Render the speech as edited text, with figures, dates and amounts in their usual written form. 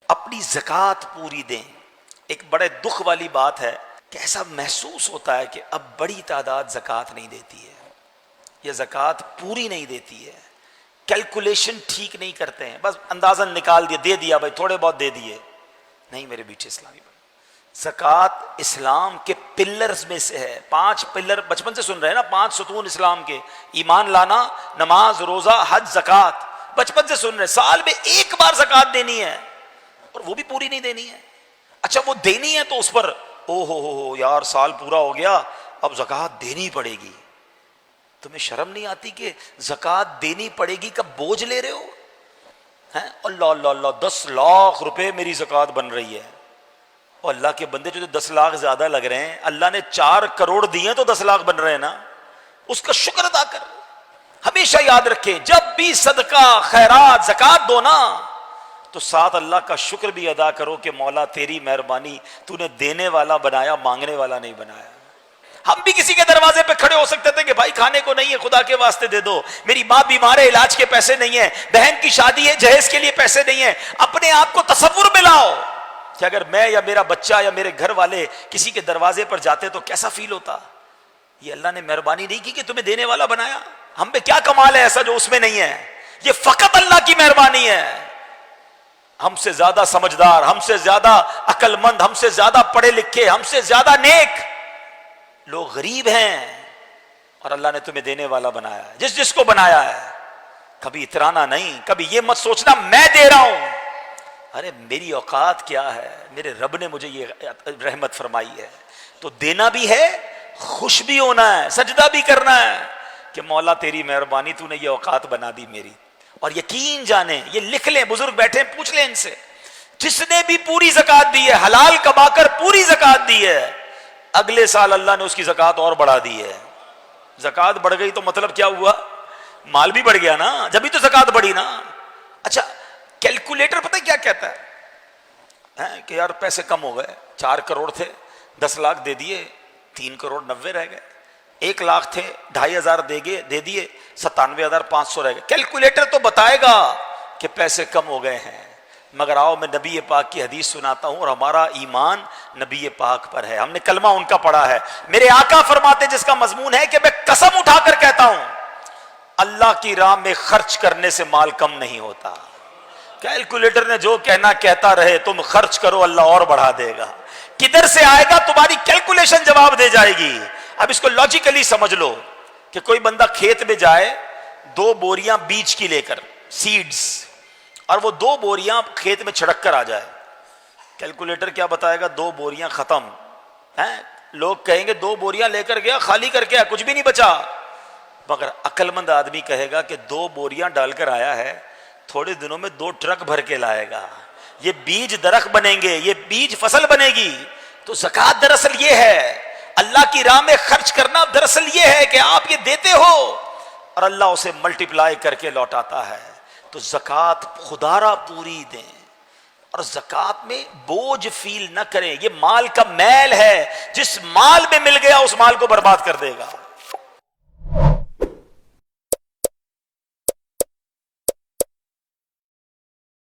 اپنی زکوٰۃ پوری دیں۔ ایک بڑے دکھ والی بات ہے کہ ایسا محسوس ہوتا ہے کہ اب بڑی تعداد زکوٰۃ نہیں دیتی ہے یا زکوٰۃ پوری نہیں دیتی ہے، کیلکولیشن ٹھیک نہیں کرتے ہیں، بس اندازن نکال دیا، دے دیا بھائی، تھوڑے بہت دے دیے۔ نہیں میرے بیٹے اسلامی بھائی، زکوٰۃ اسلام کے پلرز میں سے ہے۔ 5 پلر بچپن سے سن رہے ہیں نا، 5 ستون اسلام کے: ایمان لانا، نماز، روزہ، حج، زکوٰۃ۔ بچپن سے سن رہے، سال میں ایک بار زکوٰۃ دینی ہے اور وہ بھی پوری نہیں دینی ہے۔ اچھا وہ دینی ہے تو اس پر او ہو یار سال پورا ہو گیا اب زکوٰۃ دینی پڑے گی۔ تمہیں شرم نہیں آتی کہ زکوٰۃ دینی پڑے گی کا بوجھ لے رہے ہو؟ اللہ اللہ اللہ، 10 لاکھ روپے میری زکوٰۃ بن رہی ہے۔ اور اللہ کے بندے جو 10 لاکھ زیادہ لگ رہے ہیں، اللہ نے 4 کروڑ دیے تو 10 لاکھ بن رہے ہیں نا، اس کا شکر ادا کر۔ ہمیشہ یاد رکھیں جب بھی صدقہ، خیرات، زکوٰۃ دو نا تو ساتھ اللہ کا شکر بھی ادا کرو کہ مولا تیری مہربانی، تو نے دینے والا بنایا، مانگنے والا نہیں بنایا۔ ہم بھی کسی کے دروازے پہ کھڑے ہو سکتے تھے کہ بھائی کھانے کو نہیں ہے، خدا کے واسطے دے دو، میری ماں بیمار ہے، علاج کے پیسے نہیں ہیں، بہن کی شادی ہے، جہیز کے لیے پیسے نہیں ہیں۔ اپنے آپ کو تصور میں لاؤ کہ اگر میں یا میرا بچہ یا میرے گھر والے کسی کے دروازے پر جاتے تو کیسا فیل ہوتا۔ یہ اللہ نے مہربانی نہیں کی کہ تمہیں دینے والا بنایا؟ ہم پہ کیا کمال ہے ایسا جو اس میں نہیں ہے؟ یہ فقط اللہ کی مہربانی ہے۔ ہم سے زیادہ سمجھدار، ہم سے زیادہ عقل مند، ہم سے زیادہ پڑھے لکھے، ہم سے زیادہ نیک لوگ غریب ہیں، اور اللہ نے تمہیں دینے والا بنایا ہے۔ جس کو بنایا ہے کبھی اترانا نہیں، کبھی یہ مت سوچنا میں دے رہا ہوں، ارے میری اوقات کیا ہے، میرے رب نے مجھے یہ رحمت فرمائی ہے تو دینا بھی ہے، خوش بھی ہونا ہے، سجدہ بھی کرنا ہے کہ مولا تیری مہربانی، تو نے یہ اوقات بنا دی میری۔ اور یقین جانیں، یہ لکھ لیں، بزرگ بیٹھے پوچھ لیں ان سے، جس نے بھی پوری زکوٰۃ دی ہے، حلال کما کر پوری زکوٰۃ دی ہے، اگلے سال اللہ نے اس کی زکوٰۃ اور بڑھا دی ہے۔ زکوٰۃ بڑھ گئی تو مطلب کیا ہوا؟ مال بھی بڑھ گیا نا، جبھی تو زکوٰۃ بڑھی نا۔ اچھا کیلکولیٹر پتہ کیا کہتا ہے کہ یار پیسے کم ہو گئے، 4 کروڑ تھے، 10 لاکھ دے دیے، 3 کروڑ 90 رہ گئے، 1 لاکھ تھے، 2,500 دے دیے، 97,500 رہ گئے۔ کیلکولیٹر تو بتائے گا کہ پیسے کم ہو گئے ہیں، مگر آؤ میں نبی پاک کی حدیث سناتا ہوں، اور ہمارا ایمان نبی پاک پر ہے، ہم نے کلمہ ان کا پڑھا ہے۔ میرے آقا فرماتے جس کا مضمون ہے کہ میں قسم اٹھا کر کہتا ہوں اللہ کی راہ میں خرچ کرنے سے مال کم نہیں ہوتا۔ کیلکولیٹر نے جو کہنا کہتا رہے، تم خرچ کرو اللہ اور بڑھا دے گا۔ کدھر سے آئے گا تمہاری کیلکولیشن جواب دے جائے گی۔ اب اس کو لاجیکلی سمجھ لو کہ کوئی بندہ کھیت میں جائے 2 بوریاں بیج کی لے کر، سیڈز، اور وہ 2 بوریاں کھیت میں چھڑک کر آ جائے، کیلکولیٹر کیا بتائے گا؟ 2 بوریاں ختم ہیں۔ لوگ کہیں گے 2 بوریاں لے کر گیا، خالی کر کے کچھ بھی نہیں بچا، مگر عقل مند آدمی کہے گا کہ 2 بوریاں ڈال کر آیا ہے، تھوڑے دنوں میں 2 ٹرک بھر کے لائے گا، یہ بیج درخت بنیں گے، یہ بیج فصل بنے گی۔ تو زکوٰۃ دراصل یہ ہے، اللہ کی راہ میں خرچ کرنا دراصل یہ ہے کہ آپ یہ دیتے ہو اور اللہ اسے ملٹیپلائی کر کے لوٹاتا ہے۔ تو زکوٰۃ خدا را پوری دیں، اور زکوٰۃ میں بوجھ فیل نہ کریں۔ یہ مال کا میل ہے، جس مال میں مل گیا اس مال کو برباد کر دے گا۔